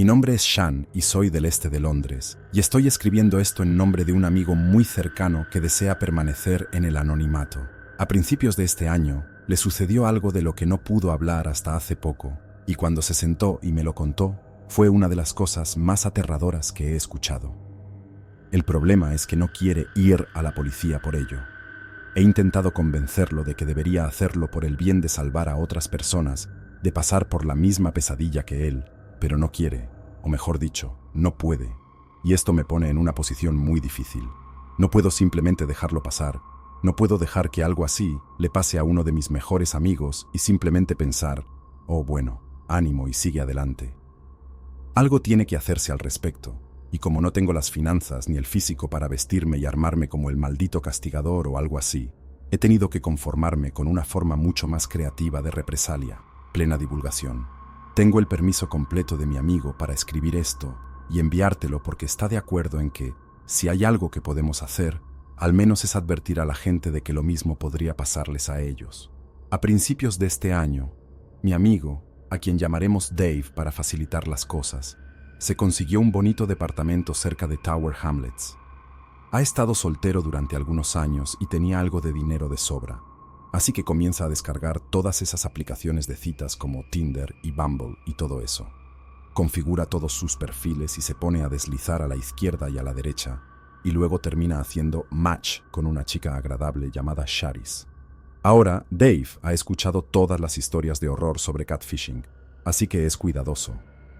Mi nombre es Sean y soy del este de Londres, y estoy escribiendo esto en nombre de un amigo muy cercano que desea permanecer en el anonimato. A principios de este año, le sucedió algo de lo que no pudo hablar hasta hace poco, y cuando se sentó y me lo contó, fue una de las cosas más aterradoras que he escuchado. El problema es que no quiere ir a la policía por ello. He intentado convencerlo de que debería hacerlo por el bien de salvar a otras personas, de pasar por la misma pesadilla que él, pero no quiere, o mejor dicho, no puede. Y esto me pone en una posición muy difícil. No puedo simplemente dejarlo pasar. No puedo dejar que algo así le pase a uno de mis mejores amigos y simplemente pensar, oh bueno, ánimo y sigue adelante. Algo tiene que hacerse al respecto, y como no tengo las finanzas ni el físico para vestirme y armarme como el maldito castigador o algo así, he tenido que conformarme con una forma mucho más creativa de represalia, plena divulgación. Tengo el permiso completo de mi amigo para escribir esto y enviártelo porque está de acuerdo en que, si hay algo que podemos hacer, al menos es advertir a la gente de que lo mismo podría pasarles a ellos. A principios de este año, mi amigo, a quien llamaremos Dave para facilitar las cosas, se consiguió un bonito departamento cerca de Tower Hamlets. Ha estado soltero durante algunos años y tenía algo de dinero de sobra, así que comienza a descargar todas esas aplicaciones de citas como Tinder y Bumble y todo eso. Configura todos sus perfiles y se pone a deslizar a la izquierda y a la derecha, y luego termina haciendo match con una chica agradable llamada Charis. Ahora, Dave ha escuchado todas las historias de horror sobre catfishing, así que es cuidadoso.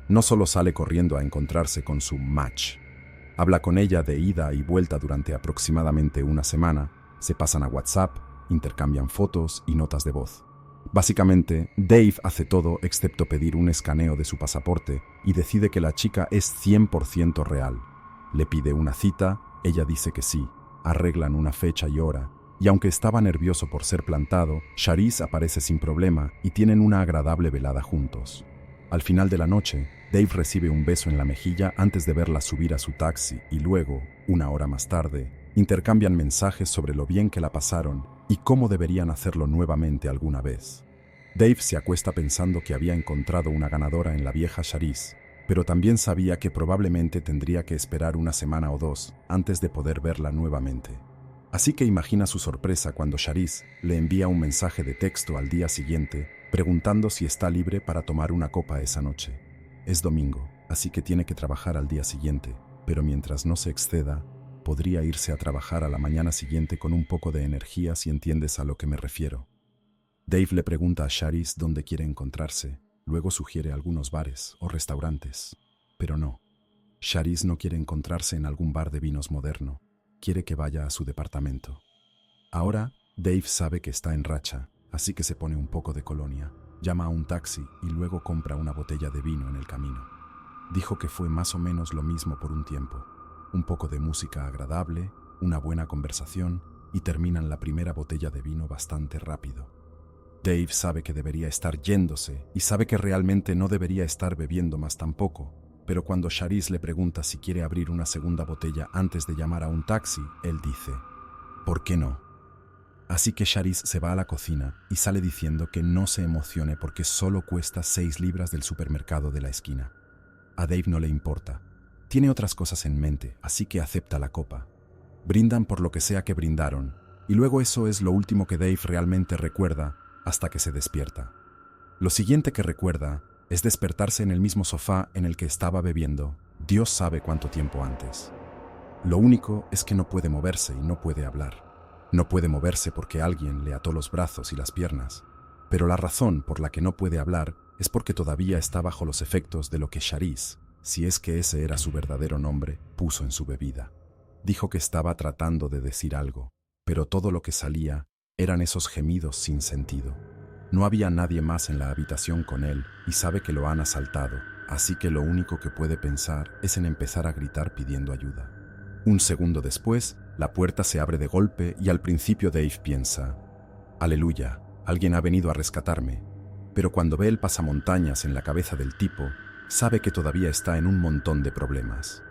No solo sale corriendo a encontrarse con su match. Habla con ella de ida y vuelta durante aproximadamente una semana, se pasan a WhatsApp, intercambian fotos y notas de voz. Básicamente, Dave hace todo excepto pedir un escaneo de su pasaporte y decide que la chica es 100% real. Le pide una cita, ella dice que sí, arreglan una fecha y hora, y aunque estaba nervioso por ser plantado, Charis aparece sin problema y tienen una agradable velada juntos. Al final de la noche, Dave recibe un beso en la mejilla antes de verla subir a su taxi y luego, una hora más tarde, intercambian mensajes sobre lo bien que la pasaron y cómo deberían hacerlo nuevamente alguna vez. Dave se acuesta pensando que había encontrado una ganadora en la vieja Charis, pero también sabía que probablemente tendría que esperar una semana o dos antes de poder verla nuevamente. Así que imagina su sorpresa cuando Charis le envía un mensaje de texto al día siguiente preguntando si está libre para tomar una copa esa noche. Es domingo, así que tiene que trabajar al día siguiente, pero mientras no se exceda, podría irse a trabajar a la mañana siguiente con un poco de energía si entiendes a lo que me refiero. Dave le pregunta a Charis dónde quiere encontrarse, luego sugiere algunos bares o restaurantes, pero no. Charis no quiere encontrarse en algún bar de vinos moderno, quiere que vaya a su departamento. Ahora, Dave sabe que está en racha, así que se pone un poco de colonia, llama a un taxi y luego compra una botella de vino en el camino. Dijo que fue más o menos lo mismo por un tiempo. Un poco de música agradable, una buena conversación y terminan la primera botella de vino bastante rápido. Dave sabe que debería estar yéndose y sabe que realmente no debería estar bebiendo más tampoco, pero cuando Charis le pregunta si quiere abrir una segunda botella antes de llamar a un taxi, él dice, ¿por qué no? Así que Charis se va a la cocina y sale diciendo que no se emocione porque solo cuesta 6 libras del supermercado de la esquina. A Dave no le importa. Tiene otras cosas en mente, así que acepta la copa. Brindan por lo que sea que brindaron, y luego eso es lo último que Dave realmente recuerda hasta que se despierta. Lo siguiente que recuerda es despertarse en el mismo sofá en el que estaba bebiendo, Dios sabe cuánto tiempo antes. Lo único es que no puede moverse y no puede hablar. No puede moverse porque alguien le ató los brazos y las piernas, pero la razón por la que no puede hablar es porque todavía está bajo los efectos de lo que Charis, si es que ese era su verdadero nombre, puso en su bebida. Dijo que estaba tratando de decir algo, pero todo lo que salía eran esos gemidos sin sentido. No había nadie más en la habitación con él y sabe que lo han asaltado, así que lo único que puede pensar es en empezar a gritar pidiendo ayuda. Un segundo después, la puerta se abre de golpe y al principio Dave piensa, «Aleluya, alguien ha venido a rescatarme». Pero cuando ve el pasamontañas en la cabeza del tipo, sabe que todavía está en un montón de problemas.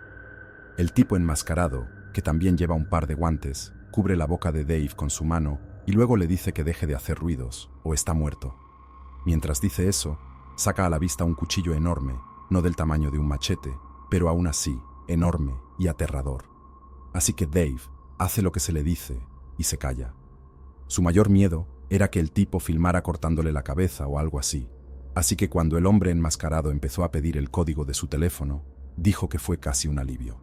El tipo enmascarado, que también lleva un par de guantes, cubre la boca de Dave con su mano y luego le dice que deje de hacer ruidos o está muerto. Mientras dice eso, saca a la vista un cuchillo enorme no del tamaño de un machete, pero aún así, enorme y aterrador. Así que Dave hace lo que se le dice y se calla. Su mayor miedo era que el tipo filmara cortándole la cabeza o algo así. Así que cuando el hombre enmascarado empezó a pedir el código de su teléfono, dijo que fue casi un alivio.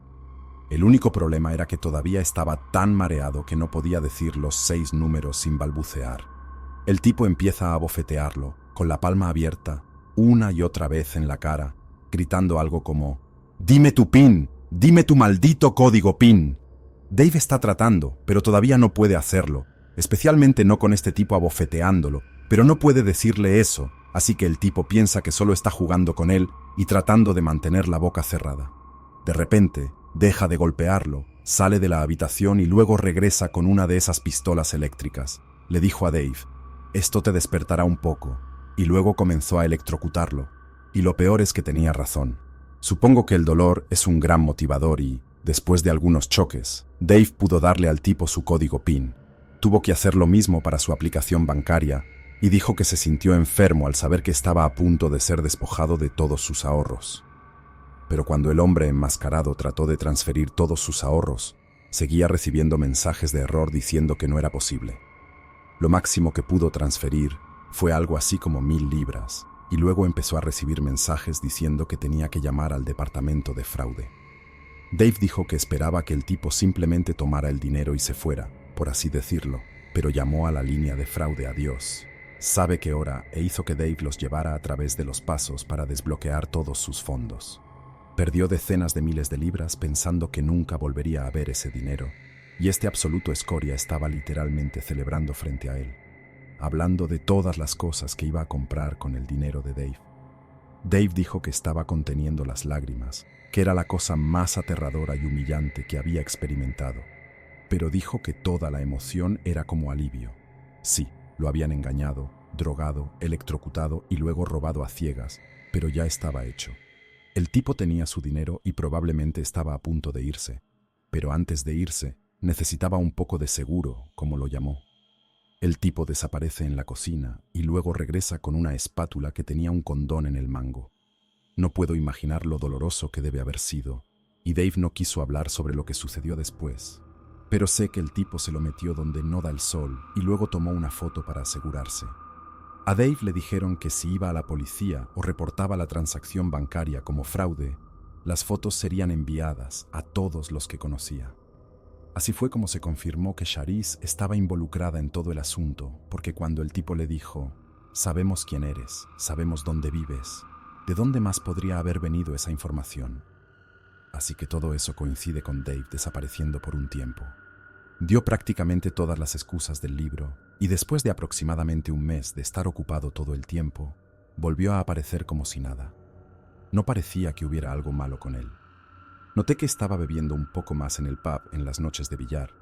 El único problema era que todavía estaba tan mareado que no podía decir los 6 números sin balbucear. El tipo empieza a abofetearlo, con la palma abierta, una y otra vez en la cara, gritando algo como: «¡Dime tu PIN! ¡Dime tu maldito código PIN!». Dave está tratando, pero todavía no puede hacerlo, especialmente no con este tipo abofeteándolo, pero no puede decirle eso, así que el tipo piensa que solo está jugando con él y tratando de mantener la boca cerrada. De repente, deja de golpearlo, sale de la habitación y luego regresa con una de esas pistolas eléctricas. Le dijo a Dave: «Esto te despertará un poco», y luego comenzó a electrocutarlo. Y lo peor es que tenía razón. Supongo que el dolor es un gran motivador y, después de algunos choques, Dave pudo darle al tipo su código PIN. Tuvo que hacer lo mismo para su aplicación bancaria y dijo que se sintió enfermo al saber que estaba a punto de ser despojado de todos sus ahorros. Pero cuando el hombre enmascarado trató de transferir todos sus ahorros, seguía recibiendo mensajes de error diciendo que no era posible. Lo máximo que pudo transferir fue algo así como 1000 libras, y luego empezó a recibir mensajes diciendo que tenía que llamar al departamento de fraude. Dave dijo que esperaba que el tipo simplemente tomara el dinero y se fuera, por así decirlo, pero llamó a la línea de fraude a Dios. Sabe qué hora e hizo que Dave los llevara a través de los pasos para desbloquear todos sus fondos. Perdió decenas de miles de libras pensando que nunca volvería a ver ese dinero, y este absoluto escoria estaba literalmente celebrando frente a él, hablando de todas las cosas que iba a comprar con el dinero de Dave. Dave dijo que estaba conteniendo las lágrimas, que era la cosa más aterradora y humillante que había experimentado, pero dijo que toda la emoción era como alivio. Sí, lo habían engañado, drogado, electrocutado y luego robado a ciegas, pero ya estaba hecho. El tipo tenía su dinero y probablemente estaba a punto de irse, pero antes de irse, necesitaba un poco de seguro, como lo llamó. El tipo desaparece en la cocina y luego regresa con una espátula que tenía un condón en el mango. No puedo imaginar lo doloroso que debe haber sido, y Dave no quiso hablar sobre lo que sucedió después. Pero sé que el tipo se lo metió donde no da el sol y luego tomó una foto para asegurarse. A Dave le dijeron que si iba a la policía o reportaba la transacción bancaria como fraude, las fotos serían enviadas a todos los que conocía. Así fue como se confirmó que Charisse estaba involucrada en todo el asunto, porque cuando el tipo le dijo: «Sabemos quién eres, sabemos dónde vives», ¿de dónde más podría haber venido esa información? Así que todo eso coincide con Dave desapareciendo por un tiempo. Dio prácticamente todas las excusas del libro, y después de aproximadamente un mes de estar ocupado todo el tiempo, volvió a aparecer como si nada. No parecía que hubiera algo malo con él. Noté que estaba bebiendo un poco más en el pub en las noches de billar,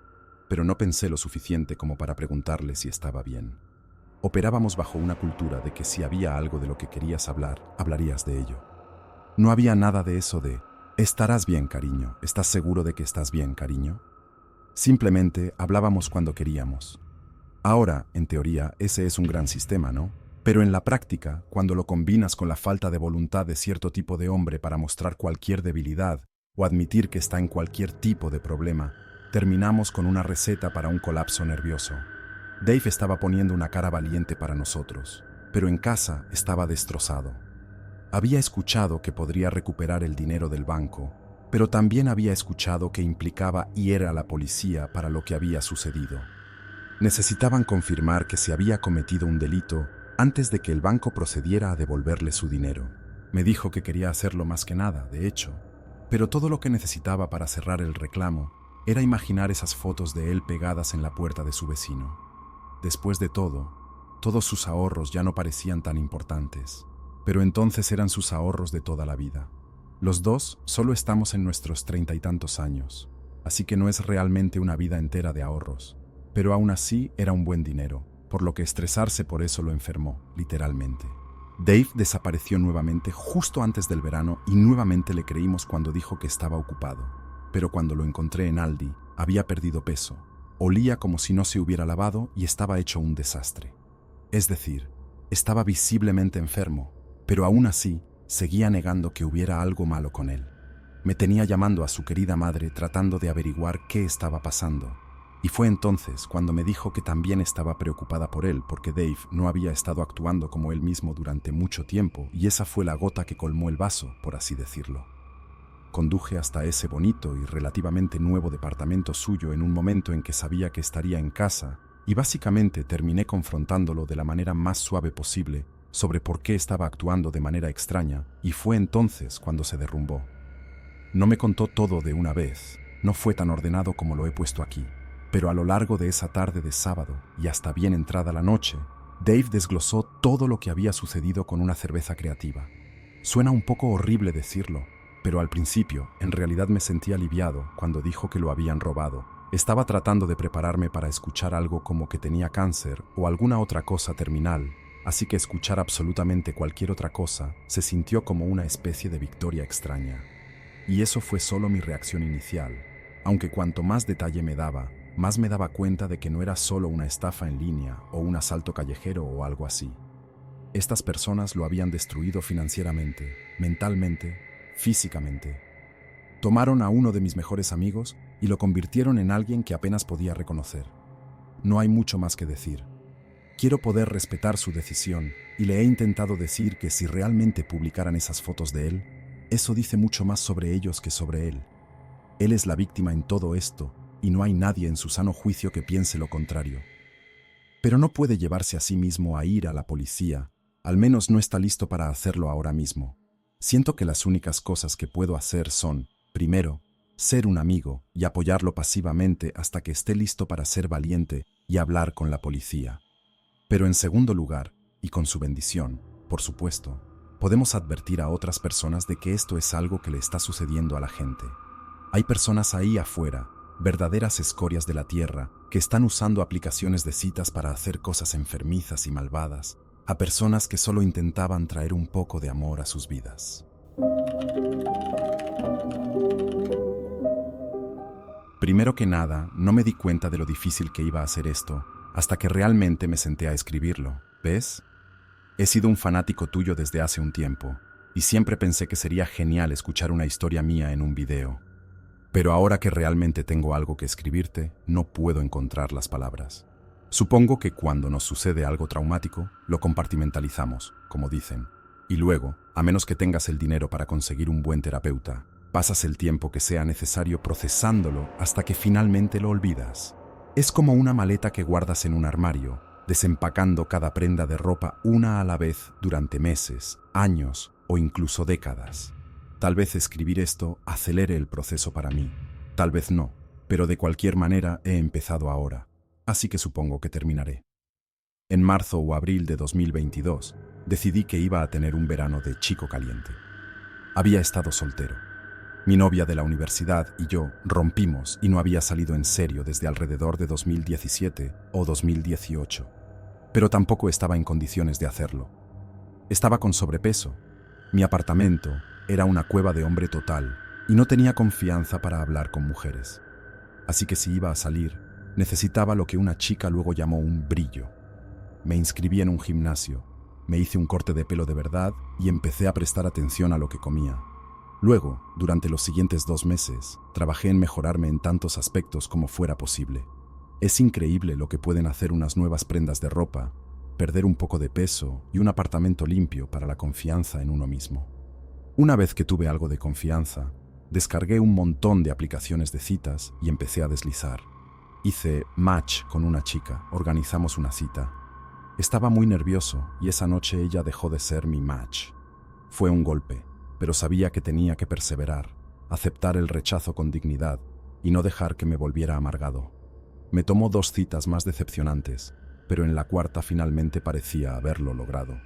pero no pensé lo suficiente como para preguntarle si estaba bien. Operábamos bajo una cultura de que si había algo de lo que querías hablar, hablarías de ello. No había nada de eso de: «Estarás bien, cariño, ¿estás seguro de que estás bien, cariño?». Simplemente hablábamos cuando queríamos. Ahora, en teoría, ese es un gran sistema, ¿no? Pero en la práctica, cuando lo combinas con la falta de voluntad de cierto tipo de hombre para mostrar cualquier debilidad o admitir que está en cualquier tipo de problema, terminamos con una receta para un colapso nervioso. Dave estaba poniendo una cara valiente para nosotros, pero en casa estaba destrozado. Había escuchado que podría recuperar el dinero del banco, pero también había escuchado que implicaba ir a la policía para lo que había sucedido. Necesitaban confirmar que se había cometido un delito antes de que el banco procediera a devolverle su dinero. Me dijo que quería hacerlo más que nada, de hecho, pero todo lo que necesitaba para cerrar el reclamo era imaginar esas fotos de él pegadas en la puerta de su vecino. Después de todo, todos sus ahorros ya no parecían tan importantes, pero entonces eran sus ahorros de toda la vida. Los dos solo estamos en nuestros 30 y tantos años, así que no es realmente una vida entera de ahorros, pero aún así era un buen dinero, por lo que estresarse por eso lo enfermó, literalmente. Dave desapareció nuevamente justo antes del verano y nuevamente le creímos cuando dijo que estaba ocupado, pero cuando lo encontré en Aldi, había perdido peso, olía como si no se hubiera lavado y estaba hecho un desastre. Es decir, estaba visiblemente enfermo, pero aún así, seguía negando que hubiera algo malo con él. Me tenía llamando a su querida madre tratando de averiguar qué estaba pasando. Y fue entonces cuando me dijo que también estaba preocupada por él porque Dave no había estado actuando como él mismo durante mucho tiempo y esa fue la gota que colmó el vaso, por así decirlo. Conduje hasta ese bonito y relativamente nuevo departamento suyo en un momento en que sabía que estaría en casa y básicamente terminé confrontándolo de la manera más suave posible sobre por qué estaba actuando de manera extraña y fue entonces cuando se derrumbó. No me contó todo de una vez, no fue tan ordenado como lo he puesto aquí, pero a lo largo de esa tarde de sábado y hasta bien entrada la noche, Dave desglosó todo lo que había sucedido con una cerveza creativa. Suena un poco horrible decirlo, pero al principio en realidad me sentí aliviado cuando dijo que lo habían robado. Estaba tratando de prepararme para escuchar algo como que tenía cáncer o alguna otra cosa terminal, así que escuchar absolutamente cualquier otra cosa se sintió como una especie de victoria extraña. Y eso fue solo mi reacción inicial, aunque cuanto más detalle me daba, más me daba cuenta de que no era solo una estafa en línea o un asalto callejero o algo así. Estas personas lo habían destruido financieramente, mentalmente, físicamente. Tomaron a uno de mis mejores amigos y lo convirtieron en alguien que apenas podía reconocer. No hay mucho más que decir. Quiero poder respetar su decisión y le he intentado decir que si realmente publicaran esas fotos de él, eso dice mucho más sobre ellos que sobre él. Él es la víctima en todo esto y no hay nadie en su sano juicio que piense lo contrario. Pero no puede llevarse a sí mismo a ir a la policía, al menos no está listo para hacerlo ahora mismo. Siento que las únicas cosas que puedo hacer son, primero, ser un amigo y apoyarlo pasivamente hasta que esté listo para ser valiente y hablar con la policía. Pero en segundo lugar, y con su bendición, por supuesto, podemos advertir a otras personas de que esto es algo que le está sucediendo a la gente. Hay personas ahí afuera, verdaderas escorias de la tierra, que están usando aplicaciones de citas para hacer cosas enfermizas y malvadas, a personas que solo intentaban traer un poco de amor a sus vidas. Primero que nada, no me di cuenta de lo difícil que iba a ser esto, hasta que realmente me senté a escribirlo, ¿ves? He sido un fanático tuyo desde hace un tiempo, y siempre pensé que sería genial escuchar una historia mía en un video. Pero ahora que realmente tengo algo que escribirte, no puedo encontrar las palabras. Supongo que cuando nos sucede algo traumático, lo compartimentalizamos, como dicen, y luego, a menos que tengas el dinero para conseguir un buen terapeuta, pasas el tiempo que sea necesario procesándolo hasta que finalmente lo olvidas. Es como una maleta que guardas en un armario, desempacando cada prenda de ropa una a la vez durante meses, años o incluso décadas. Tal vez escribir esto acelere el proceso para mí, tal vez no, pero de cualquier manera he empezado ahora, así que supongo que terminaré. En marzo o abril de 2022, decidí que iba a tener un verano de chico caliente. Había estado soltero. Mi novia de la universidad y yo rompimos y no había salido en serio desde alrededor de 2017 o 2018, pero tampoco estaba en condiciones de hacerlo. Estaba con sobrepeso. Mi apartamento era una cueva de hombre total y no tenía confianza para hablar con mujeres. Así que si iba a salir, necesitaba lo que una chica luego llamó un brillo. Me inscribí en un gimnasio, me hice un corte de pelo de verdad y empecé a prestar atención a lo que comía. Luego, durante los siguientes 2 meses, trabajé en mejorarme en tantos aspectos como fuera posible. Es increíble lo que pueden hacer unas nuevas prendas de ropa, perder un poco de peso y un apartamento limpio para la confianza en uno mismo. Una vez que tuve algo de confianza, descargué un montón de aplicaciones de citas y empecé a deslizar. Hice match con una chica, organizamos una cita. Estaba muy nervioso y esa noche ella dejó de ser mi match. Fue un golpe, pero sabía que tenía que perseverar, aceptar el rechazo con dignidad y no dejar que me volviera amargado. Me tomó 2 citas más decepcionantes, pero en la cuarta finalmente parecía haberlo logrado.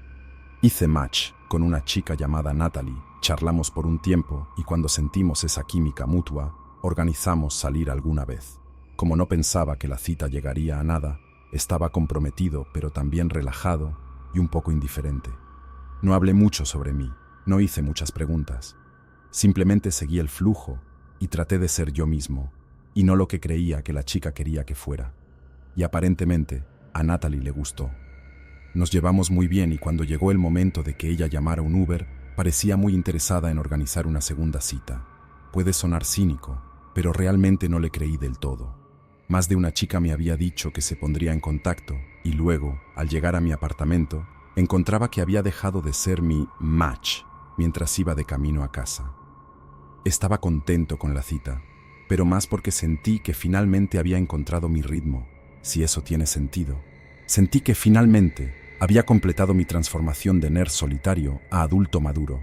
Hice match con una chica llamada Natalie, charlamos por un tiempo y cuando sentimos esa química mutua, organizamos salir alguna vez. Como no pensaba que la cita llegaría a nada, estaba comprometido pero también relajado y un poco indiferente. No hablé mucho sobre mí, no hice muchas preguntas. Simplemente seguí el flujo y traté de ser yo mismo, y no lo que creía que la chica quería que fuera. Y aparentemente, a Natalie le gustó. Nos llevamos muy bien y cuando llegó el momento de que ella llamara un Uber, Parecía muy interesada en organizar una segunda cita. Puede sonar cínico, pero realmente no le creí del todo. Más de una chica me había dicho que se pondría en contacto y luego, al llegar a mi apartamento, encontraba que había dejado de ser mi match mientras iba de camino a casa. Estaba contento con la cita, pero más porque sentí que finalmente había encontrado mi ritmo, si eso tiene sentido. Sentí que finalmente había completado mi transformación de nerd solitario a adulto maduro.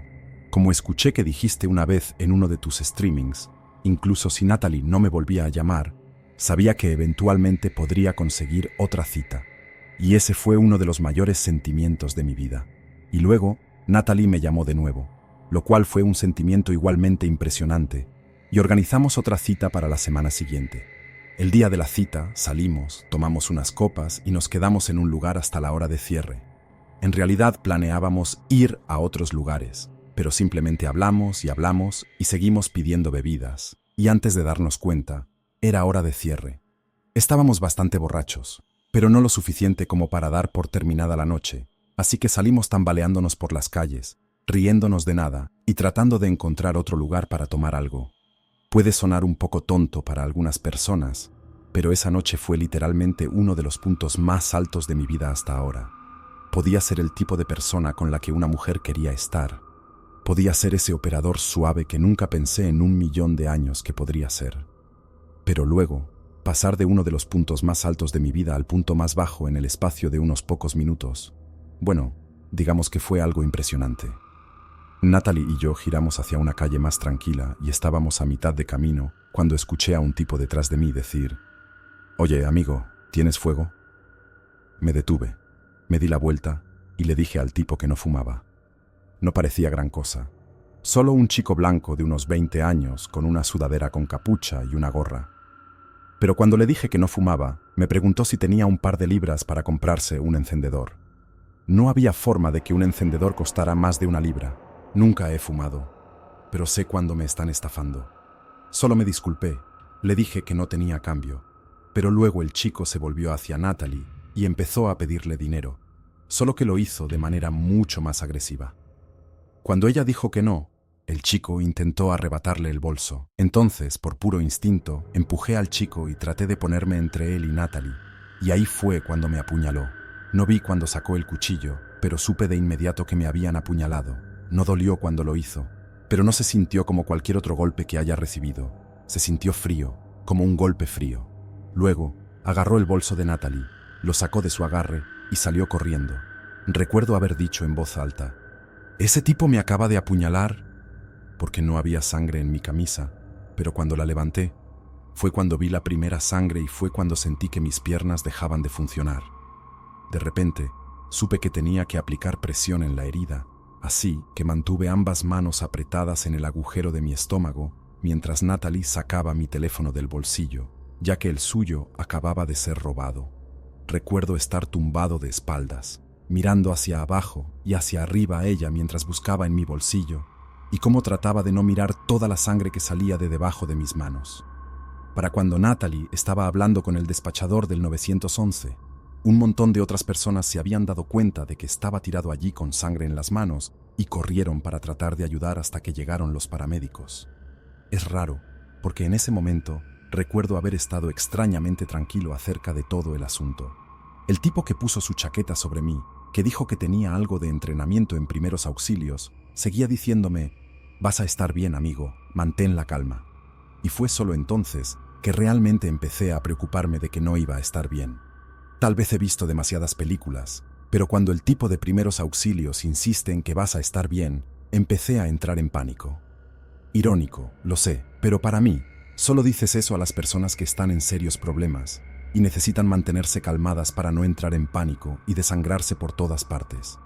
Como escuché que dijiste una vez en uno de tus streamings, incluso si Natalie no me volvía a llamar, sabía que eventualmente podría conseguir otra cita. Y ese fue uno de los mayores sentimientos de mi vida. Y luego, Natalie me llamó de nuevo, lo cual fue un sentimiento igualmente impresionante, y organizamos otra cita para la semana siguiente. El día de la cita salimos, tomamos unas copas y nos quedamos en un lugar hasta la hora de cierre. En realidad planeábamos ir a otros lugares, pero simplemente hablamos y seguimos pidiendo bebidas, y antes de darnos cuenta, era hora de cierre. Estábamos bastante borrachos, pero no lo suficiente como para dar por terminada la noche, así que salimos tambaleándonos por las calles, riéndonos de nada y tratando de encontrar otro lugar para tomar algo. Puede sonar un poco tonto para algunas personas, pero esa noche fue literalmente uno de los puntos más altos de mi vida hasta ahora. Podía ser el tipo de persona con la que una mujer quería estar. Podía ser ese operador suave que nunca pensé en 1.000.000 de años que podría ser. Pero luego, pasar de uno de los puntos más altos de mi vida al punto más bajo en el espacio de unos pocos minutos, bueno, digamos que fue algo impresionante. Natalie y yo giramos hacia una calle más tranquila y estábamos a mitad de camino cuando escuché a un tipo detrás de mí decir: «Oye, amigo, ¿tienes fuego?». Me detuve, me di la vuelta y le dije al tipo que no fumaba. No parecía gran cosa, solo un chico blanco de unos 20 años con una sudadera con capucha y una gorra. Pero cuando le dije que no fumaba, me preguntó si tenía un par de libras para comprarse un encendedor. No había forma de que un encendedor costara más de 1 libra. Nunca he fumado, pero sé cuándo me están estafando. Solo me disculpé, le dije que no tenía cambio, pero luego el chico se volvió hacia Natalie y empezó a pedirle dinero, solo que lo hizo de manera mucho más agresiva. Cuando ella dijo que no, el chico intentó arrebatarle el bolso. Entonces, por puro instinto, empujé al chico y traté de ponerme entre él y Natalie, y ahí fue cuando me apuñaló. No vi cuando sacó el cuchillo, pero supe de inmediato que me habían apuñalado. No dolió cuando lo hizo, pero no se sintió como cualquier otro golpe que haya recibido. Se sintió frío, como un golpe frío. Luego, agarró el bolso de Natalie, lo sacó de su agarre y salió corriendo. Recuerdo haber dicho en voz alta: «Ese tipo me acaba de apuñalar», porque no había sangre en mi camisa, pero cuando la levanté, fue cuando vi la primera sangre y fue cuando sentí que mis piernas dejaban de funcionar. De repente, supe que tenía que aplicar presión en la herida, así que mantuve ambas manos apretadas en el agujero de mi estómago mientras Natalie sacaba mi teléfono del bolsillo, ya que el suyo acababa de ser robado. Recuerdo estar tumbado de espaldas, mirando hacia abajo y hacia arriba a ella mientras buscaba en mi bolsillo, y cómo trataba de no mirar toda la sangre que salía de debajo de mis manos. Para cuando Natalie estaba hablando con el despachador del 911, un montón de otras personas se habían dado cuenta de que estaba tirado allí con sangre en las manos y corrieron para tratar de ayudar hasta que llegaron los paramédicos. Es raro, porque en ese momento recuerdo haber estado extrañamente tranquilo acerca de todo el asunto. El tipo que puso su chaqueta sobre mí, que dijo que tenía algo de entrenamiento en primeros auxilios, seguía diciéndome: «Vas a estar bien, amigo, mantén la calma». Y fue solo entonces que realmente empecé a preocuparme de que no iba a estar bien. Tal vez he visto demasiadas películas, pero cuando el tipo de primeros auxilios insiste en que vas a estar bien, empecé a entrar en pánico. Irónico, lo sé, pero para mí, solo dices eso a las personas que están en serios problemas y necesitan mantenerse calmadas para no entrar en pánico y desangrarse por todas partes.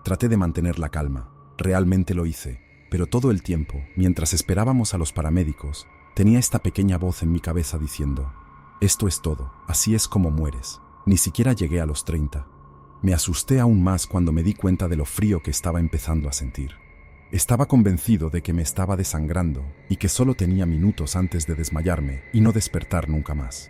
Traté de mantener la calma, realmente lo hice, pero todo el tiempo, mientras esperábamos a los paramédicos, tenía esta pequeña voz en mi cabeza diciendo: «Esto es todo, así es como mueres». Ni siquiera llegué a los 30. Me asusté aún más cuando me di cuenta de lo frío que estaba empezando a sentir. Estaba convencido de que me estaba desangrando y que solo tenía minutos antes de desmayarme y no despertar nunca más.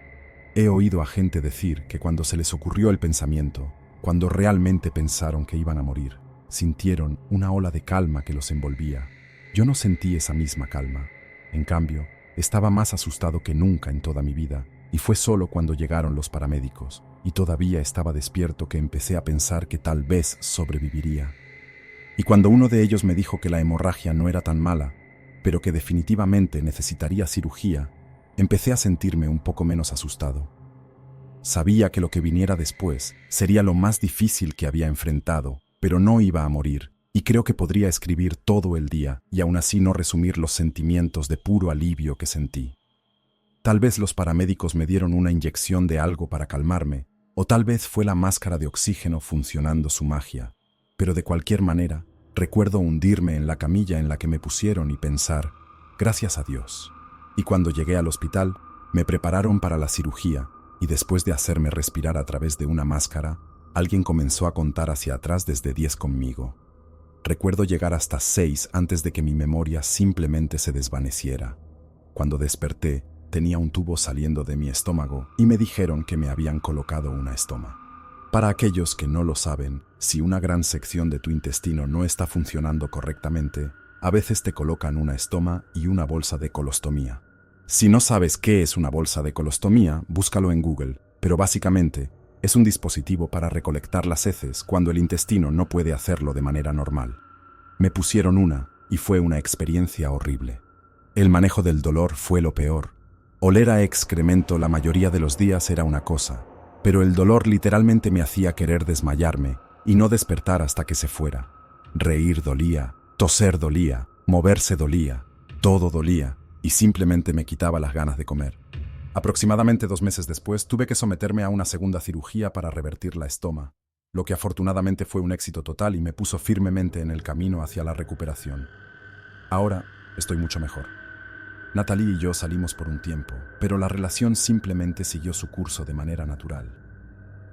He oído a gente decir que cuando se les ocurrió el pensamiento, cuando realmente pensaron que iban a morir, sintieron una ola de calma que los envolvía. Yo no sentí esa misma calma. En cambio, estaba más asustado que nunca en toda mi vida, y fue solo cuando llegaron los paramédicos, y todavía estaba despierto, que empecé a pensar que tal vez sobreviviría. Y cuando uno de ellos me dijo que la hemorragia no era tan mala, pero que definitivamente necesitaría cirugía, empecé a sentirme un poco menos asustado. Sabía que lo que viniera después sería lo más difícil que había enfrentado, pero no iba a morir, y creo que podría escribir todo el día y aún así no resumir los sentimientos de puro alivio que sentí. Tal vez los paramédicos me dieron una inyección de algo para calmarme, o tal vez fue la máscara de oxígeno funcionando su magia, pero de cualquier manera, recuerdo hundirme en la camilla en la que me pusieron y pensar, gracias a Dios. Y cuando llegué al hospital, me prepararon para la cirugía, y después de hacerme respirar a través de una máscara, alguien comenzó a contar hacia atrás desde 10 conmigo. Recuerdo llegar hasta 6 antes de que mi memoria simplemente se desvaneciera. Cuando desperté, tenía un tubo saliendo de mi estómago y me dijeron que me habían colocado una estoma. Para aquellos que no lo saben, si una gran sección de tu intestino no está funcionando correctamente, a veces te colocan una estoma y una bolsa de colostomía. Si no sabes qué es una bolsa de colostomía, búscalo en Google, pero básicamente es un dispositivo para recolectar las heces cuando el intestino no puede hacerlo de manera normal. Me pusieron una y fue una experiencia horrible. El manejo del dolor fue lo peor. Oler a excremento la mayoría de los días era una cosa, pero el dolor literalmente me hacía querer desmayarme y no despertar hasta que se fuera. Reír dolía, toser dolía, moverse dolía, todo dolía y simplemente me quitaba las ganas de comer. Aproximadamente 2 meses después tuve que someterme a una segunda cirugía para revertir la estoma, lo que afortunadamente fue un éxito total y me puso firmemente en el camino hacia la recuperación. Ahora estoy mucho mejor. Natalie y yo salimos por un tiempo, pero la relación simplemente siguió su curso de manera natural.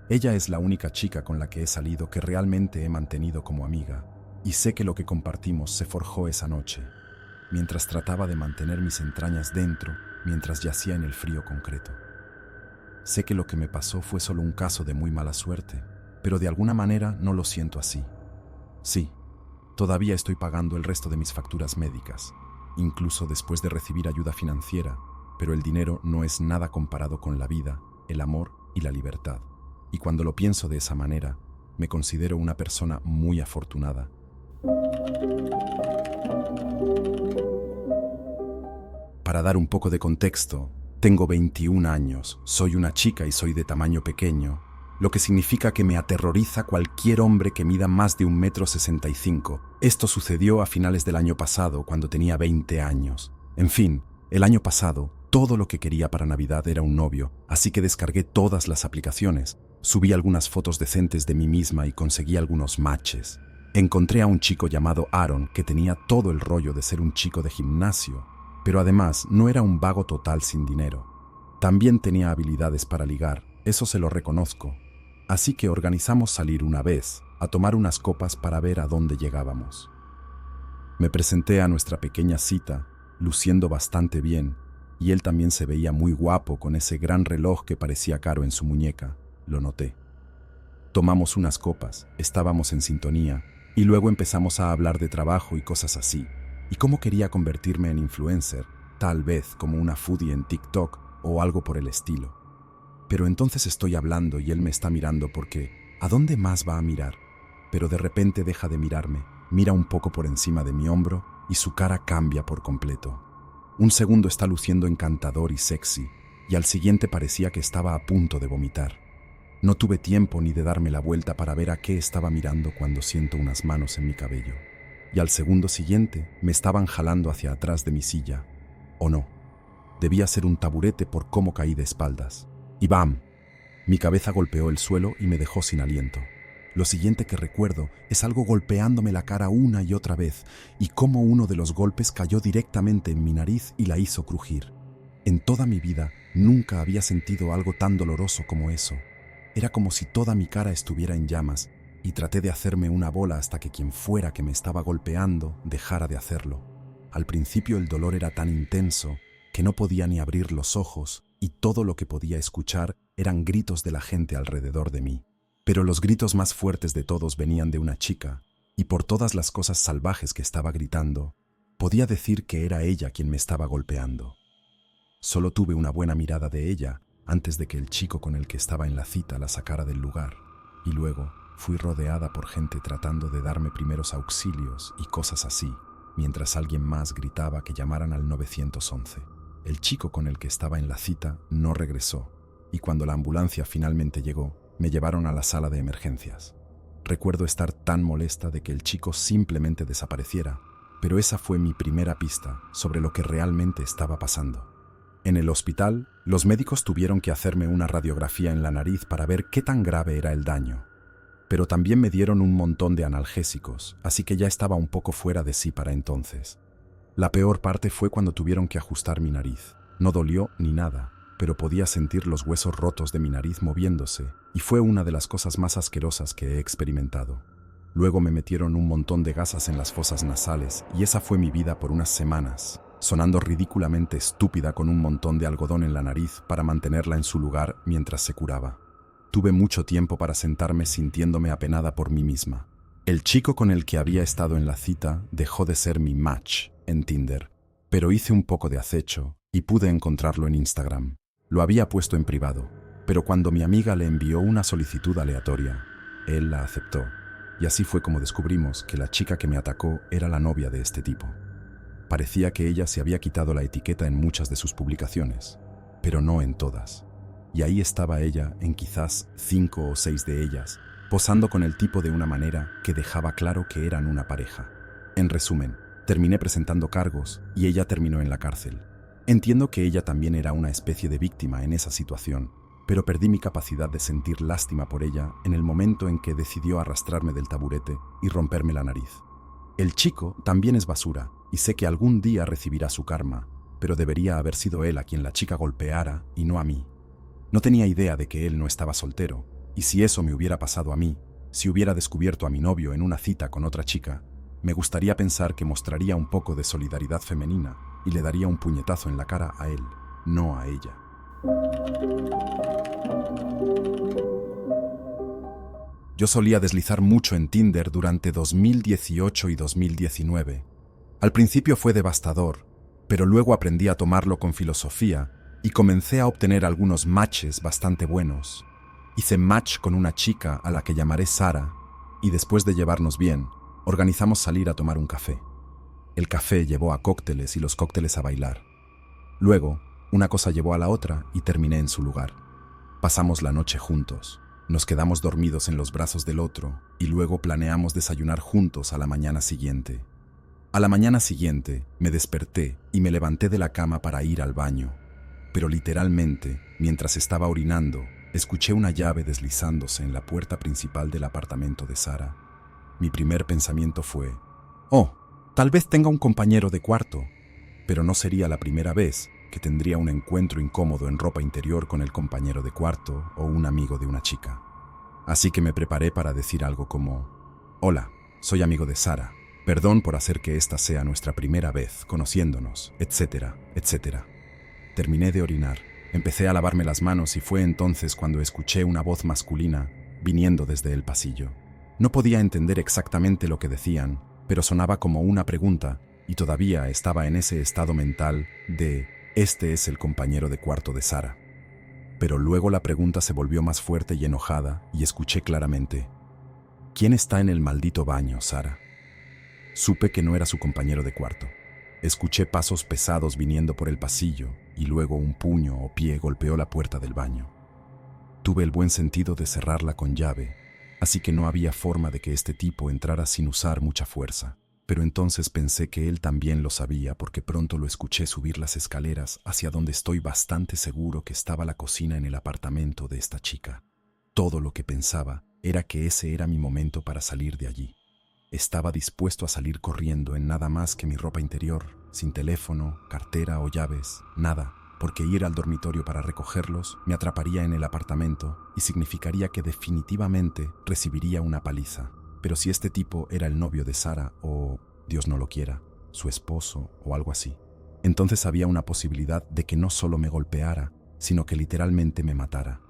Ella es la única chica con la que he salido que realmente he mantenido como amiga, y sé que lo que compartimos se forjó esa noche, mientras trataba de mantener mis entrañas dentro, mientras yacía en el frío concreto. Sé que lo que me pasó fue solo un caso de muy mala suerte, pero de alguna manera no lo siento así. Sí, todavía estoy pagando el resto de mis facturas médicas, incluso después de recibir ayuda financiera, pero el dinero no es nada comparado con la vida, el amor y la libertad. Y cuando lo pienso de esa manera, me considero una persona muy afortunada. Para dar un poco de contexto, tengo 21 años, soy una chica y soy de tamaño pequeño, lo que significa que me aterroriza cualquier hombre que mida más de 1,65 m. Esto sucedió a finales del año pasado, cuando tenía 20 años. En fin, el año pasado, todo lo que quería para Navidad era un novio, así que descargué todas las aplicaciones, subí algunas fotos decentes de mí misma y conseguí algunos matches. Encontré a un chico llamado Aaron que tenía todo el rollo de ser un chico de gimnasio, pero además no era un vago total sin dinero. También tenía habilidades para ligar, eso se lo reconozco. Así que organizamos salir una vez, a tomar unas copas para ver a dónde llegábamos. Me presenté a nuestra pequeña cita, luciendo bastante bien, y él también se veía muy guapo con ese gran reloj que parecía caro en su muñeca, lo noté. Tomamos unas copas, estábamos en sintonía, y luego empezamos a hablar de trabajo y cosas así, y cómo quería convertirme en influencer, tal vez como una foodie en TikTok o algo por el estilo. Pero entonces estoy hablando y él me está mirando porque, ¿a dónde más va a mirar? Pero de repente deja de mirarme, mira un poco por encima de mi hombro y su cara cambia por completo. Un segundo está luciendo encantador y sexy, y al siguiente parecía que estaba a punto de vomitar. No tuve tiempo ni de darme la vuelta para ver a qué estaba mirando cuando siento unas manos en mi cabello. Y al segundo siguiente me estaban jalando hacia atrás de mi silla. ¿O no? Debía ser un taburete por cómo caí de espaldas. Y ¡bam! Mi cabeza golpeó el suelo y me dejó sin aliento. Lo siguiente que recuerdo es algo golpeándome la cara una y otra vez, y cómo uno de los golpes cayó directamente en mi nariz y la hizo crujir. En toda mi vida nunca había sentido algo tan doloroso como eso. Era como si toda mi cara estuviera en llamas, y traté de hacerme una bola hasta que quien fuera que me estaba golpeando dejara de hacerlo. Al principio el dolor era tan intenso que no podía ni abrir los ojos, y todo lo que podía escuchar eran gritos de la gente alrededor de mí. Pero los gritos más fuertes de todos venían de una chica, y por todas las cosas salvajes que estaba gritando, podía decir que era ella quien me estaba golpeando. Solo tuve una buena mirada de ella antes de que el chico con el que estaba en la cita la sacara del lugar, y luego fui rodeada por gente tratando de darme primeros auxilios y cosas así, mientras alguien más gritaba que llamaran al 911. El chico con el que estaba en la cita no regresó, y cuando la ambulancia finalmente llegó, me llevaron a la sala de emergencias. Recuerdo estar tan molesta de que el chico simplemente desapareciera, pero esa fue mi primera pista sobre lo que realmente estaba pasando. En el hospital, los médicos tuvieron que hacerme una radiografía en la nariz para ver qué tan grave era el daño. Pero también me dieron un montón de analgésicos, así que ya estaba un poco fuera de sí para entonces. La peor parte fue cuando tuvieron que ajustar mi nariz. No dolió ni nada, pero podía sentir los huesos rotos de mi nariz moviéndose, y fue una de las cosas más asquerosas que he experimentado. Luego me metieron un montón de gasas en las fosas nasales, y esa fue mi vida por unas semanas, sonando ridículamente estúpida con un montón de algodón en la nariz para mantenerla en su lugar mientras se curaba. Tuve mucho tiempo para sentarme sintiéndome apenada por mí misma. El chico con el que había estado en la cita dejó de ser mi match en Tinder, pero hice un poco de acecho y pude encontrarlo en Instagram. Lo había puesto en privado, pero cuando mi amiga le envió una solicitud aleatoria, él la aceptó, y así fue como descubrimos que la chica que me atacó era la novia de este tipo. Parecía que ella se había quitado la etiqueta en muchas de sus publicaciones, pero no en todas. Y ahí estaba ella en quizás 5 o 6 de ellas, posando con el tipo de una manera que dejaba claro que eran una pareja. En resumen, terminé presentando cargos y ella terminó en la cárcel. Entiendo que ella también era una especie de víctima en esa situación, pero perdí mi capacidad de sentir lástima por ella en el momento en que decidió arrastrarme del taburete y romperme la nariz. El chico también es basura, y sé que algún día recibirá su karma, pero debería haber sido él a quien la chica golpeara y no a mí. No tenía idea de que él no estaba soltero, y si eso me hubiera pasado a mí, si hubiera descubierto a mi novio en una cita con otra chica, me gustaría pensar que mostraría un poco de solidaridad femenina y le daría un puñetazo en la cara a él, no a ella. Yo solía deslizar mucho en Tinder durante 2018 y 2019. Al principio fue devastador, pero luego aprendí a tomarlo con filosofía y comencé a obtener algunos matches bastante buenos. Hice match con una chica a la que llamaré Sara, y después de llevarnos bien, organizamos salir a tomar un café. El café llevó a cócteles y los cócteles a bailar. Luego, una cosa llevó a la otra y terminé en su lugar. Pasamos la noche juntos. Nos quedamos dormidos en los brazos del otro y luego planeamos desayunar juntos a la mañana siguiente. A la mañana siguiente me desperté y me levanté de la cama para ir al baño. Pero literalmente, mientras estaba orinando, escuché una llave deslizándose en la puerta principal del apartamento de Sara. Mi primer pensamiento fue, «Oh, tal vez tenga un compañero de cuarto», pero no sería la primera vez que tendría un encuentro incómodo en ropa interior con el compañero de cuarto o un amigo de una chica. Así que me preparé para decir algo como, «Hola, soy amigo de Sara. Perdón por hacer que esta sea nuestra primera vez conociéndonos, etcétera, etcétera». Terminé de orinar, empecé a lavarme las manos y fue entonces cuando escuché una voz masculina viniendo desde el pasillo. No podía entender exactamente lo que decían, pero sonaba como una pregunta y todavía estaba en ese estado mental de «Este es el compañero de cuarto de Sara». Pero luego la pregunta se volvió más fuerte y enojada y escuché claramente «¿Quién está en el maldito baño, Sara?». Supe que no era su compañero de cuarto. Escuché pasos pesados viniendo por el pasillo y luego un puño o pie golpeó la puerta del baño. Tuve el buen sentido de cerrarla con llave, así que no había forma de que este tipo entrara sin usar mucha fuerza. Pero entonces pensé que él también lo sabía porque pronto lo escuché subir las escaleras hacia donde estoy bastante seguro que estaba la cocina en el apartamento de esta chica. Todo lo que pensaba era que ese era mi momento para salir de allí. Estaba dispuesto a salir corriendo en nada más que mi ropa interior, sin teléfono, cartera o llaves, nada, porque ir al dormitorio para recogerlos me atraparía en el apartamento y significaría que definitivamente recibiría una paliza. Pero si este tipo era el novio de Sara o, Dios no lo quiera, su esposo o algo así, entonces había una posibilidad de que no solo me golpeara, sino que literalmente me matara.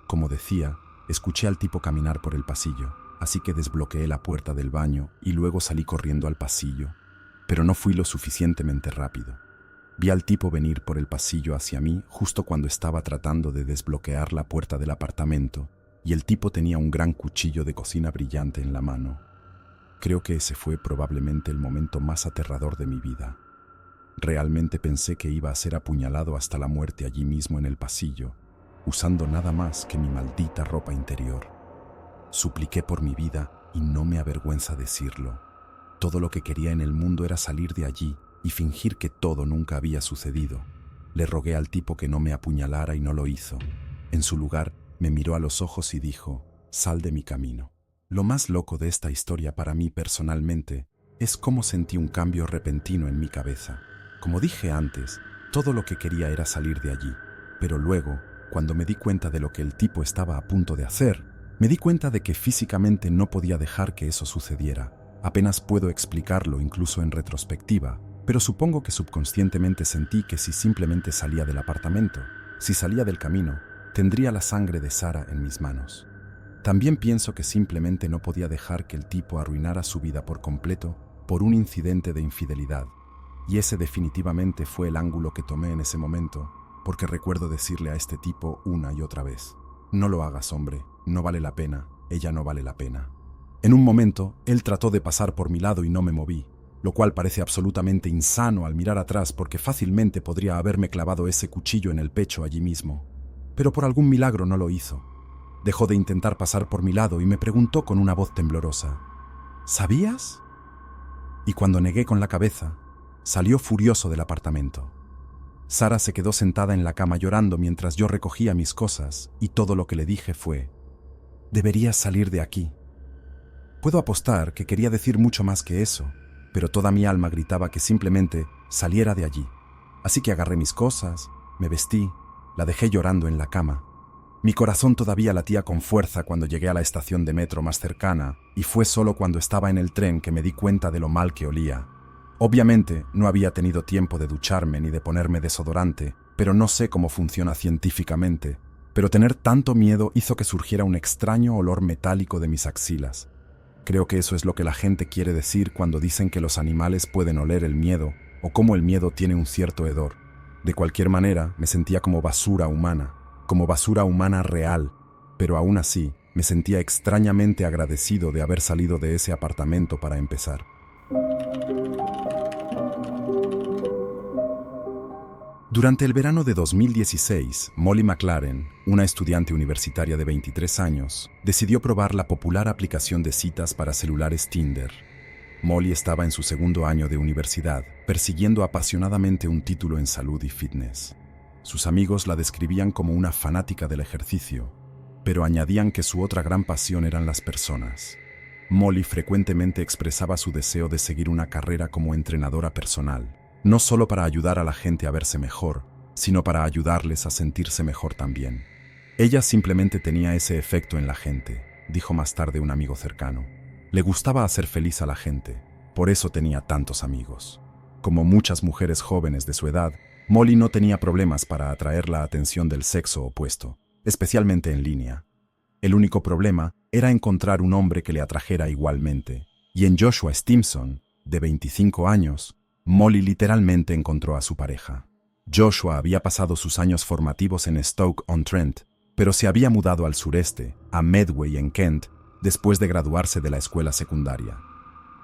Como decía, escuché al tipo caminar por el pasillo, así que desbloqueé la puerta del baño y luego salí corriendo al pasillo, pero no fui lo suficientemente rápido. Vi al tipo venir por el pasillo hacia mí justo cuando estaba tratando de desbloquear la puerta del apartamento, y el tipo tenía un gran cuchillo de cocina brillante en la mano. Creo que ese fue probablemente el momento más aterrador de mi vida. Realmente pensé que iba a ser apuñalado hasta la muerte allí mismo en el pasillo, usando nada más que mi maldita ropa interior. Supliqué por mi vida y no me avergüenza decirlo. Todo lo que quería en el mundo era salir de allí y fingir que todo nunca había sucedido. Le rogué al tipo que no me apuñalara y no lo hizo. En su lugar, me miró a los ojos y dijo: «Sal de mi camino». Lo más loco de esta historia para mí personalmente es cómo sentí un cambio repentino en mi cabeza. Como dije antes, todo lo que quería era salir de allí, pero luego, cuando me di cuenta de lo que el tipo estaba a punto de hacer, me di cuenta de que físicamente no podía dejar que eso sucediera. Apenas puedo explicarlo incluso en retrospectiva, pero supongo que subconscientemente sentí que si simplemente salía del apartamento, si salía del camino, tendría la sangre de Sarah en mis manos. También pienso que simplemente no podía dejar que el tipo arruinara su vida por completo por un incidente de infidelidad. Y ese definitivamente fue el ángulo que tomé en ese momento, porque recuerdo decirle a este tipo una y otra vez: «No lo hagas, hombre, no vale la pena, ella no vale la pena». En un momento, él trató de pasar por mi lado y no me moví, lo cual parece absolutamente insano al mirar atrás porque fácilmente podría haberme clavado ese cuchillo en el pecho allí mismo. Pero por algún milagro no lo hizo. Dejó de intentar pasar por mi lado y me preguntó con una voz temblorosa: «¿Sabías?». Y cuando negué con la cabeza, salió furioso del apartamento. Sarah se quedó sentada en la cama llorando mientras yo recogía mis cosas y todo lo que le dije fue: «Deberías salir de aquí». Puedo apostar que quería decir mucho más que eso, pero toda mi alma gritaba que simplemente saliera de allí. Así que agarré mis cosas, me vestí, la dejé llorando en la cama. Mi corazón todavía latía con fuerza cuando llegué a la estación de metro más cercana, y fue solo cuando estaba en el tren que me di cuenta de lo mal que olía. Obviamente no había tenido tiempo de ducharme ni de ponerme desodorante, pero no sé cómo funciona científicamente, pero tener tanto miedo hizo que surgiera un extraño olor metálico de mis axilas. Creo que eso es lo que la gente quiere decir cuando dicen que los animales pueden oler el miedo o cómo el miedo tiene un cierto hedor. De cualquier manera, me sentía como basura humana real, pero aún así me sentía extrañamente agradecido de haber salido de ese apartamento para empezar. Durante el verano de 2016, Molly McLaren, una estudiante universitaria de 23 años, decidió probar la popular aplicación de citas para celulares Tinder. Molly estaba en su segundo año de universidad, persiguiendo apasionadamente un título en salud y fitness. Sus amigos la describían como una fanática del ejercicio, pero añadían que su otra gran pasión eran las personas. Molly frecuentemente expresaba su deseo de seguir una carrera como entrenadora personal, no solo para ayudar a la gente a verse mejor, sino para ayudarles a sentirse mejor también. Ella simplemente tenía ese efecto en la gente, dijo más tarde un amigo cercano. Le gustaba hacer feliz a la gente, por eso tenía tantos amigos. Como muchas mujeres jóvenes de su edad, Molly no tenía problemas para atraer la atención del sexo opuesto, especialmente en línea. El único problema era encontrar un hombre que le atrajera igualmente, y en Joshua Stimson, de 25 años, Molly literalmente encontró a su pareja. Joshua había pasado sus años formativos en Stoke-on-Trent, pero se había mudado al sureste, a Medway en Kent, después de graduarse de la escuela secundaria.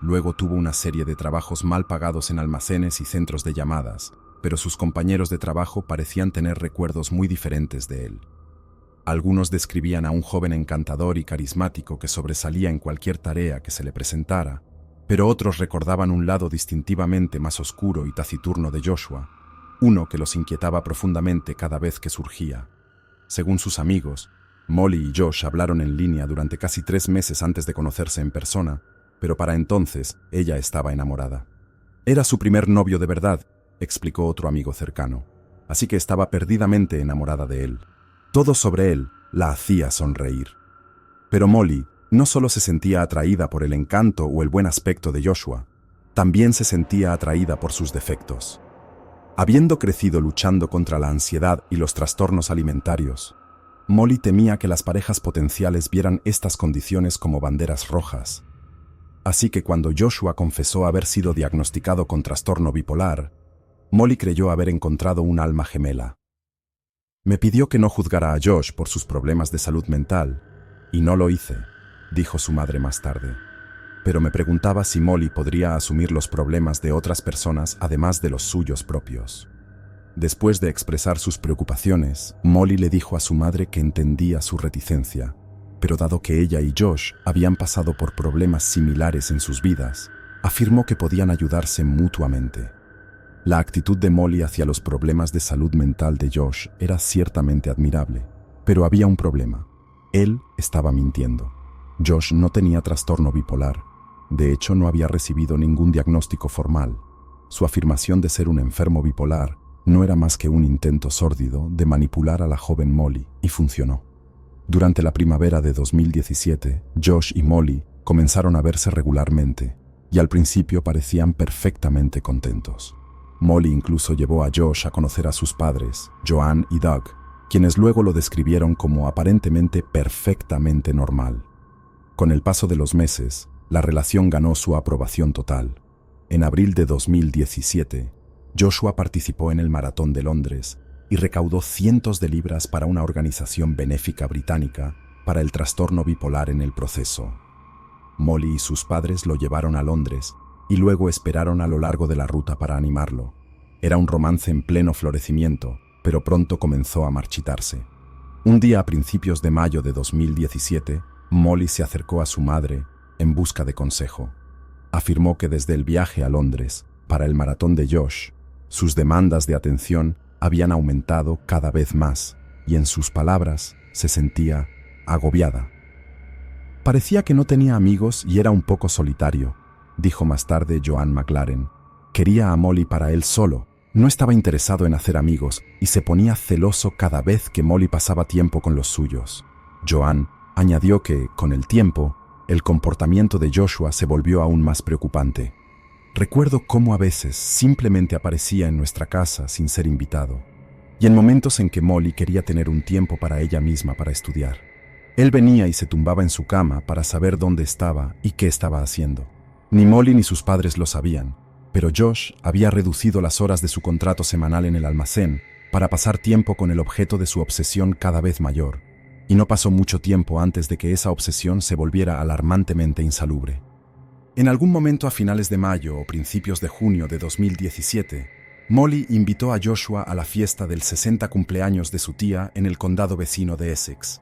Luego tuvo una serie de trabajos mal pagados en almacenes y centros de llamadas, pero sus compañeros de trabajo parecían tener recuerdos muy diferentes de él. Algunos describían a un joven encantador y carismático que sobresalía en cualquier tarea que se le presentara, pero otros recordaban un lado distintivamente más oscuro y taciturno de Joshua, uno que los inquietaba profundamente cada vez que surgía. Según sus amigos, Molly y Josh hablaron en línea durante casi 3 meses antes de conocerse en persona, pero para entonces ella estaba enamorada. Era su primer novio de verdad, explicó otro amigo cercano, así que estaba perdidamente enamorada de él. Todo sobre él la hacía sonreír. Pero Molly no solo se sentía atraída por el encanto o el buen aspecto de Joshua, también se sentía atraída por sus defectos. Habiendo crecido luchando contra la ansiedad y los trastornos alimentarios, Molly temía que las parejas potenciales vieran estas condiciones como banderas rojas. Así que cuando Joshua confesó haber sido diagnosticado con trastorno bipolar, Molly creyó haber encontrado un alma gemela. Me pidió que no juzgara a Josh por sus problemas de salud mental, y no lo hice, dijo su madre más tarde. Pero me preguntaba si Molly podría asumir los problemas de otras personas además de los suyos propios. Después de expresar sus preocupaciones, Molly le dijo a su madre que entendía su reticencia, pero dado que ella y Josh habían pasado por problemas similares en sus vidas, afirmó que podían ayudarse mutuamente. La actitud de Molly hacia los problemas de salud mental de Josh era ciertamente admirable, pero había un problema. Él estaba mintiendo. Josh no tenía trastorno bipolar. De hecho, no había recibido ningún diagnóstico formal. Su afirmación de ser un enfermo bipolar no era más que un intento sórdido de manipular a la joven Molly, y funcionó. Durante la primavera de 2017, Josh y Molly comenzaron a verse regularmente, y al principio parecían perfectamente contentos. Molly incluso llevó a Josh a conocer a sus padres, Joanne y Doug, quienes luego lo describieron como aparentemente perfectamente normal. Con el paso de los meses, la relación ganó su aprobación total. En abril de 2017, Joshua participó en el Maratón de Londres y recaudó cientos de libras para una organización benéfica británica para el trastorno bipolar en el proceso. Molly y sus padres lo llevaron a Londres y luego esperaron a lo largo de la ruta para animarlo. Era un romance en pleno florecimiento, pero pronto comenzó a marchitarse. Un día a principios de mayo de 2017, Molly se acercó a su madre en busca de consejo. Afirmó que desde el viaje a Londres para el maratón de Josh, sus demandas de atención habían aumentado cada vez más y en sus palabras se sentía agobiada. Parecía que no tenía amigos y era un poco solitario, dijo más tarde Joanne McLaren. Quería a Molly para él solo, no estaba interesado en hacer amigos y se ponía celoso cada vez que Molly pasaba tiempo con los suyos. Joanne añadió que, con el tiempo, el comportamiento de Joshua se volvió aún más preocupante. Recuerdo cómo a veces simplemente aparecía en nuestra casa sin ser invitado, y en momentos en que Molly quería tener un tiempo para ella misma para estudiar. Él venía y se tumbaba en su cama para saber dónde estaba y qué estaba haciendo. Ni Molly ni sus padres lo sabían, pero Josh había reducido las horas de su contrato semanal en el almacén para pasar tiempo con el objeto de su obsesión cada vez mayor, y no pasó mucho tiempo antes de que esa obsesión se volviera alarmantemente insalubre. En algún momento a finales de mayo o principios de junio de 2017, Molly invitó a Joshua a la fiesta del 60 cumpleaños de su tía en el condado vecino de Essex.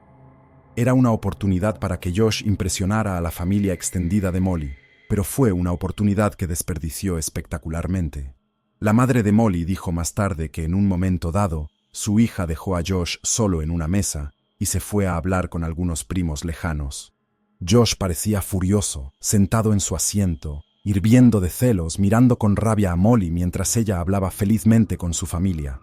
Era una oportunidad para que Josh impresionara a la familia extendida de Molly, pero fue una oportunidad que desperdició espectacularmente. La madre de Molly dijo más tarde que en un momento dado, su hija dejó a Josh solo en una mesa y se fue a hablar con algunos primos lejanos. Josh parecía furioso, sentado en su asiento, hirviendo de celos, mirando con rabia a Molly mientras ella hablaba felizmente con su familia.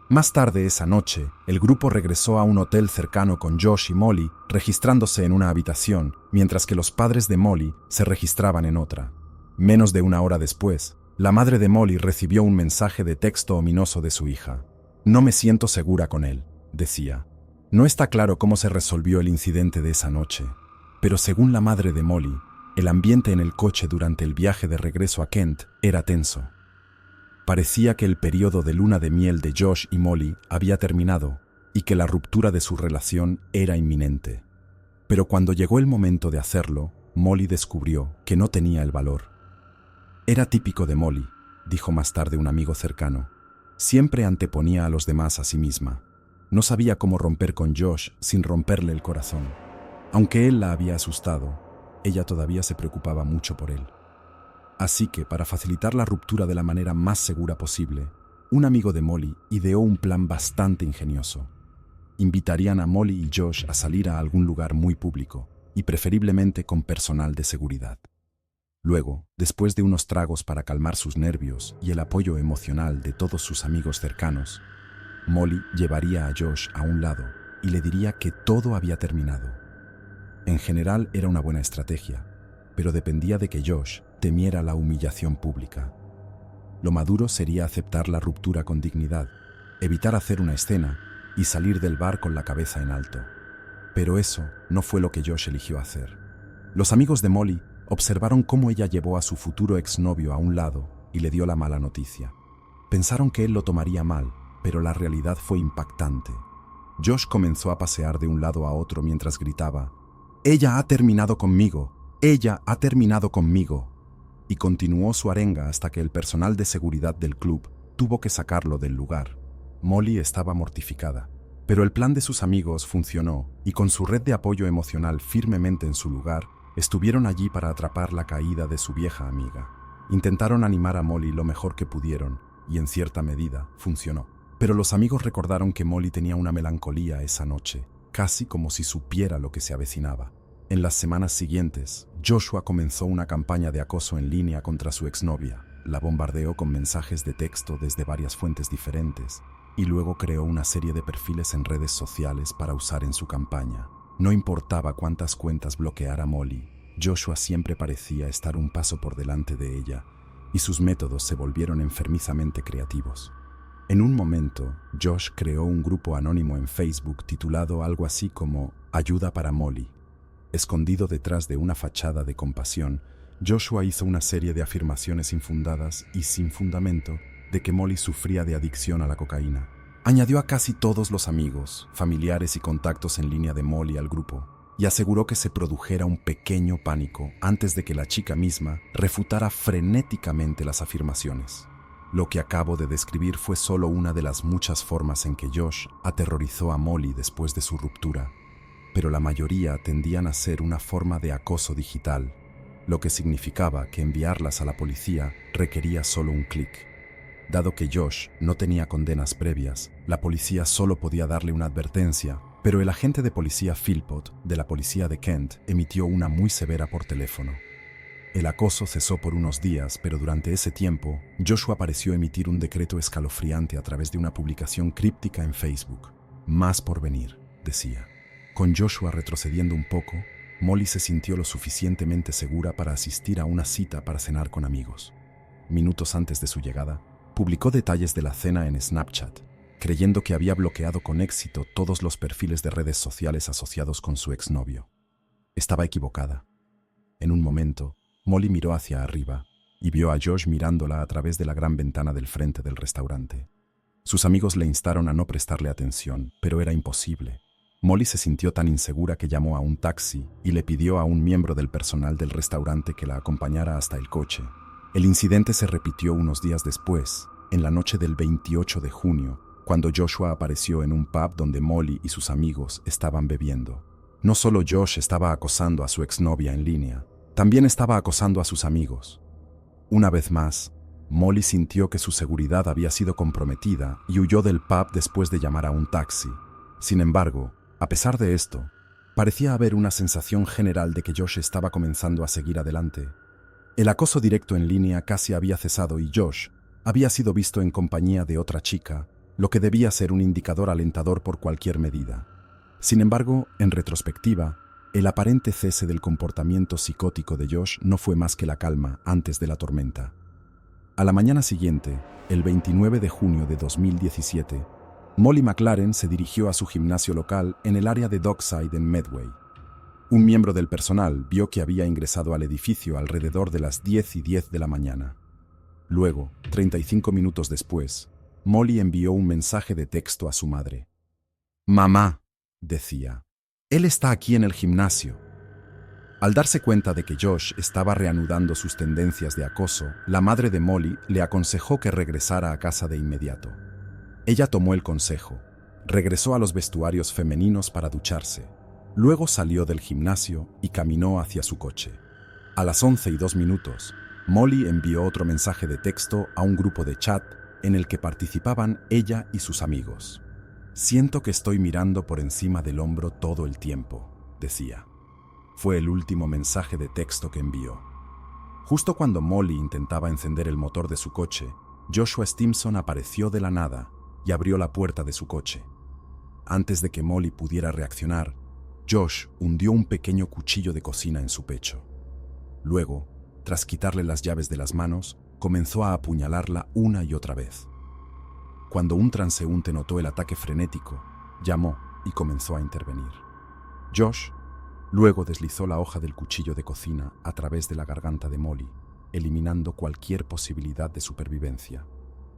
Más tarde esa noche, el grupo regresó a un hotel cercano con Josh y Molly, registrándose en una habitación, mientras que los padres de Molly se registraban en otra. Menos de una hora después, la madre de Molly recibió un mensaje de texto ominoso de su hija. «No me siento segura con él», decía. No está claro cómo se resolvió el incidente de esa noche, pero según la madre de Molly, el ambiente en el coche durante el viaje de regreso a Kent era tenso. Parecía que el periodo de luna de miel de Josh y Molly había terminado y que la ruptura de su relación era inminente. Pero cuando llegó el momento de hacerlo, Molly descubrió que no tenía el valor. Era típico de Molly, dijo más tarde un amigo cercano. Siempre anteponía a los demás a sí misma. No sabía cómo romper con Josh sin romperle el corazón. Aunque él la había asustado, ella todavía se preocupaba mucho por él. Así que, para facilitar la ruptura de la manera más segura posible, un amigo de Molly ideó un plan bastante ingenioso. Invitarían a Molly y Josh a salir a algún lugar muy público, y preferiblemente con personal de seguridad. Luego, después de unos tragos para calmar sus nervios y el apoyo emocional de todos sus amigos cercanos, Molly llevaría a Josh a un lado y le diría que todo había terminado. En general era una buena estrategia, pero dependía de que Josh temiera la humillación pública. Lo maduro sería aceptar la ruptura con dignidad, evitar hacer una escena y salir del bar con la cabeza en alto. Pero eso no fue lo que Josh eligió hacer. Los amigos de Molly observaron cómo ella llevó a su futuro exnovio a un lado y le dio la mala noticia. Pensaron que él lo tomaría mal, pero la realidad fue impactante. Josh comenzó a pasear de un lado a otro mientras gritaba: «¡Ella ha terminado conmigo! ¡Ella ha terminado conmigo!» Y continuó su arenga hasta que el personal de seguridad del club tuvo que sacarlo del lugar. Molly estaba mortificada, pero el plan de sus amigos funcionó y con su red de apoyo emocional firmemente en su lugar, estuvieron allí para atrapar la caída de su vieja amiga. Intentaron animar a Molly lo mejor que pudieron y en cierta medida funcionó. Pero los amigos recordaron que Molly tenía una melancolía esa noche, casi como si supiera lo que se avecinaba. En las semanas siguientes, Joshua comenzó una campaña de acoso en línea contra su exnovia. La bombardeó con mensajes de texto desde varias fuentes diferentes y luego creó una serie de perfiles en redes sociales para usar en su campaña. No importaba cuántas cuentas bloqueara Molly, Joshua siempre parecía estar un paso por delante de ella y sus métodos se volvieron enfermizamente creativos. En un momento, Josh creó un grupo anónimo en Facebook titulado algo así como «Ayuda para Molly». Escondido detrás de una fachada de compasión, Joshua hizo una serie de afirmaciones infundadas y sin fundamento de que Molly sufría de adicción a la cocaína. Añadió a casi todos los amigos, familiares y contactos en línea de Molly al grupo y aseguró que se produjera un pequeño pánico antes de que la chica misma refutara frenéticamente las afirmaciones. Lo que acabo de describir fue solo una de las muchas formas en que Josh aterrorizó a Molly después de su ruptura, pero la mayoría tendían a ser una forma de acoso digital, lo que significaba que enviarlas a la policía requería solo un clic. Dado que Josh no tenía condenas previas, la policía solo podía darle una advertencia, pero el agente de policía Philpott, de la policía de Kent, emitió una muy severa por teléfono. El acoso cesó por unos días, pero durante ese tiempo, Joshua pareció emitir un decreto escalofriante a través de una publicación críptica en Facebook. «Más por venir», decía. Con Joshua retrocediendo un poco, Molly se sintió lo suficientemente segura para asistir a una cita para cenar con amigos. Minutos antes de su llegada, publicó detalles de la cena en Snapchat, creyendo que había bloqueado con éxito todos los perfiles de redes sociales asociados con su exnovio. Estaba equivocada. En un momento, Molly miró hacia arriba y vio a Josh mirándola a través de la gran ventana del frente del restaurante. Sus amigos le instaron a no prestarle atención, pero era imposible. Molly se sintió tan insegura que llamó a un taxi y le pidió a un miembro del personal del restaurante que la acompañara hasta el coche. El incidente se repitió unos días después, en la noche del 28 de junio, cuando Joshua apareció en un pub donde Molly y sus amigos estaban bebiendo. No solo Josh estaba acosando a su exnovia en línea, también estaba acosando a sus amigos. Una vez más, Molly sintió que su seguridad había sido comprometida y huyó del pub después de llamar a un taxi. Sin embargo, a pesar de esto, parecía haber una sensación general de que Josh estaba comenzando a seguir adelante. El acoso directo en línea casi había cesado y Josh había sido visto en compañía de otra chica, lo que debía ser un indicador alentador por cualquier medida. Sin embargo, en retrospectiva, el aparente cese del comportamiento psicótico de Josh no fue más que la calma antes de la tormenta. A la mañana siguiente, el 29 de junio de 2017, Molly McLaren se dirigió a su gimnasio local en el área de Dockside en Medway. Un miembro del personal vio que había ingresado al edificio alrededor de las 10:10 de la mañana. Luego, 35 minutos después, Molly envió un mensaje de texto a su madre. «Mamá», decía, «él está aquí en el gimnasio». Al darse cuenta de que Josh estaba reanudando sus tendencias de acoso, la madre de Molly le aconsejó que regresara a casa de inmediato. Ella tomó el consejo, regresó a los vestuarios femeninos para ducharse, luego salió del gimnasio y caminó hacia su coche. A las 11:02, Molly envió otro mensaje de texto a un grupo de chat en el que participaban ella y sus amigos. «Siento que estoy mirando por encima del hombro todo el tiempo», decía. Fue el último mensaje de texto que envió. Justo cuando Molly intentaba encender el motor de su coche, Joshua Stimson apareció de la nada y abrió la puerta de su coche. Antes de que Molly pudiera reaccionar, Josh hundió un pequeño cuchillo de cocina en su pecho. Luego, tras quitarle las llaves de las manos, comenzó a apuñalarla una y otra vez. Cuando un transeúnte notó el ataque frenético, Llamó y comenzó a intervenir. Josh luego deslizó la hoja del cuchillo de cocina a través de la garganta de Molly, eliminando cualquier posibilidad de supervivencia.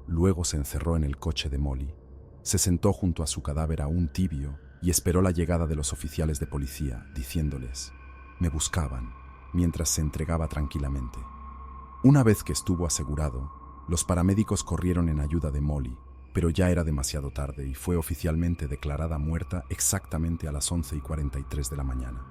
Luego se encerró en el coche de Molly, se sentó junto a su cadáver aún tibio y esperó la llegada de los oficiales de policía, diciéndoles: «Me buscaban», mientras se entregaba tranquilamente. Una vez que estuvo asegurado, los paramédicos corrieron en ayuda de Molly, pero ya era demasiado tarde y fue oficialmente declarada muerta exactamente a las 11:43 de la mañana.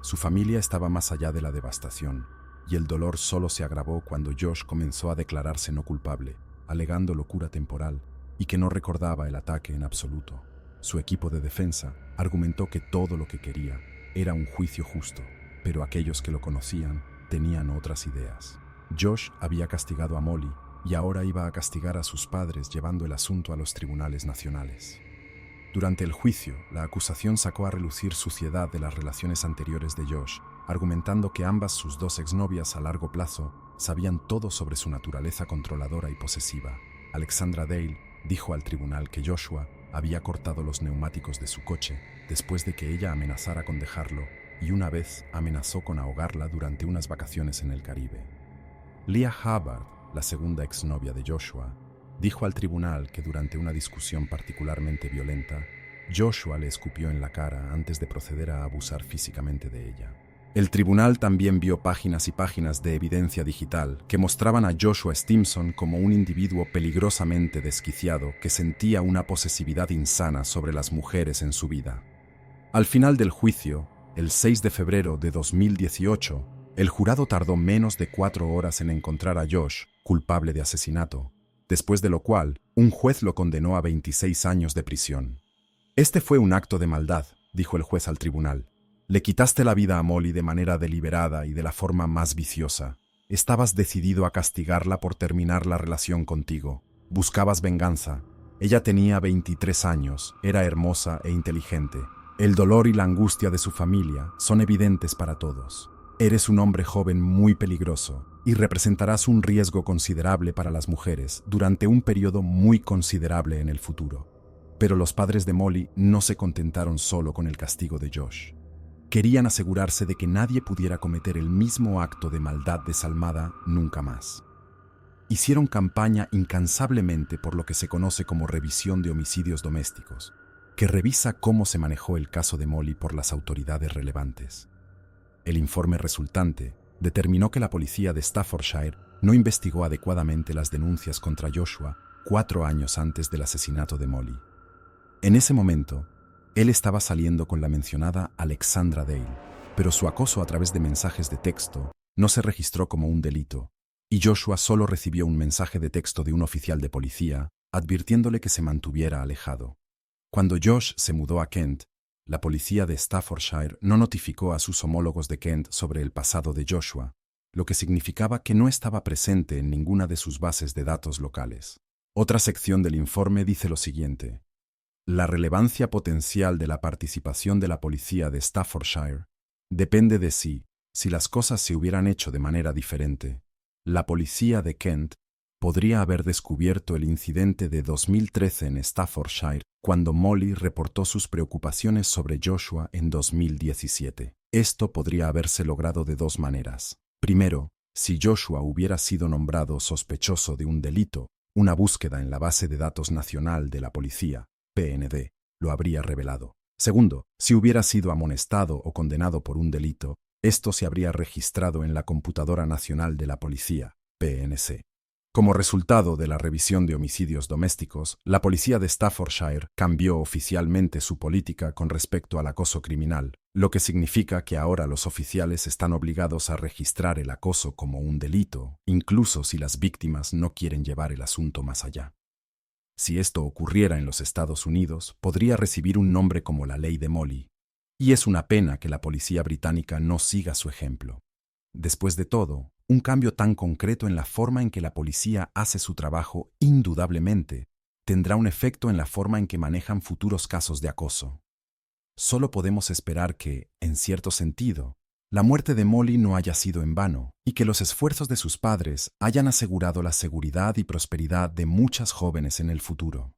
Su familia estaba más allá de la devastación, y el dolor solo se agravó cuando Josh comenzó a declararse no culpable, alegando locura temporal y que no recordaba el ataque en absoluto. Su equipo de defensa argumentó que todo lo que quería era un juicio justo, pero aquellos que lo conocían tenían otras ideas. Josh había castigado a Molly y ahora iba a castigar a sus padres llevando el asunto a los tribunales nacionales. Durante el juicio, la acusación sacó a relucir suciedad de las relaciones anteriores de Josh, argumentando que ambas sus dos exnovias a largo plazo sabían todo sobre su naturaleza controladora y posesiva. Alexandra Dale dijo al tribunal que Joshua había cortado los neumáticos de su coche después de que ella amenazara con dejarlo y una vez amenazó con ahogarla durante unas vacaciones en el Caribe. Leah Hubbard, la segunda exnovia de Joshua, dijo al tribunal que durante una discusión particularmente violenta, Joshua le escupió en la cara antes de proceder a abusar físicamente de ella. El tribunal también vio páginas y páginas de evidencia digital que mostraban a Joshua Stimson como un individuo peligrosamente desquiciado que sentía una posesividad insana sobre las mujeres en su vida. Al final del juicio, el 6 de febrero de 2018, el jurado tardó menos de 4 horas en encontrar a Josh culpable de asesinato, después de lo cual un juez lo condenó a 26 años de prisión. «Este fue un acto de maldad», dijo el juez al tribunal. «Le quitaste la vida a Molly de manera deliberada y de la forma más viciosa. Estabas decidido a castigarla por terminar la relación contigo. Buscabas venganza. Ella tenía 23 años, era hermosa e inteligente. El dolor y la angustia de su familia son evidentes para todos. Eres un hombre joven muy peligroso y representarás un riesgo considerable para las mujeres durante un periodo muy considerable en el futuro». Pero los padres de Molly no se contentaron solo con el castigo de Josh. Querían asegurarse de que nadie pudiera cometer el mismo acto de maldad desalmada nunca más. Hicieron campaña incansablemente por lo que se conoce como revisión de homicidios domésticos, que revisa cómo se manejó el caso de Molly por las autoridades relevantes. El informe resultante determinó que la policía de Staffordshire no investigó adecuadamente las denuncias contra Joshua 4 años antes del asesinato de Molly. En ese momento, él estaba saliendo con la mencionada Alexandra Dale, pero su acoso a través de mensajes de texto no se registró como un delito, y Joshua solo recibió un mensaje de texto de un oficial de policía advirtiéndole que se mantuviera alejado. Cuando Josh se mudó a Kent, la policía de Staffordshire no notificó a sus homólogos de Kent sobre el pasado de Joshua, lo que significaba que no estaba presente en ninguna de sus bases de datos locales. Otra sección del informe dice lo siguiente: la relevancia potencial de la participación de la policía de Staffordshire depende de si las cosas se hubieran hecho de manera diferente, la policía de Kent podría haber descubierto el incidente de 2013 en Staffordshire cuando Molly reportó sus preocupaciones sobre Joshua en 2017. Esto podría haberse logrado de 2 maneras. Primero, si Joshua hubiera sido nombrado sospechoso de un delito, una búsqueda en la base de datos nacional de la policía, PND, lo habría revelado. Segundo, si hubiera sido amonestado o condenado por un delito, esto se habría registrado en la computadora nacional de la policía, PNC. Como resultado de la revisión de homicidios domésticos, la policía de Staffordshire cambió oficialmente su política con respecto al acoso criminal, lo que significa que ahora los oficiales están obligados a registrar el acoso como un delito, incluso si las víctimas no quieren llevar el asunto más allá. Si esto ocurriera en los Estados Unidos, podría recibir un nombre como la ley de Molly, y es una pena que la policía británica no siga su ejemplo. Después de todo, un cambio tan concreto en la forma en que la policía hace su trabajo, indudablemente, tendrá un efecto en la forma en que manejan futuros casos de acoso. Solo podemos esperar que, en cierto sentido, la muerte de Molly no haya sido en vano y que los esfuerzos de sus padres hayan asegurado la seguridad y prosperidad de muchas jóvenes en el futuro.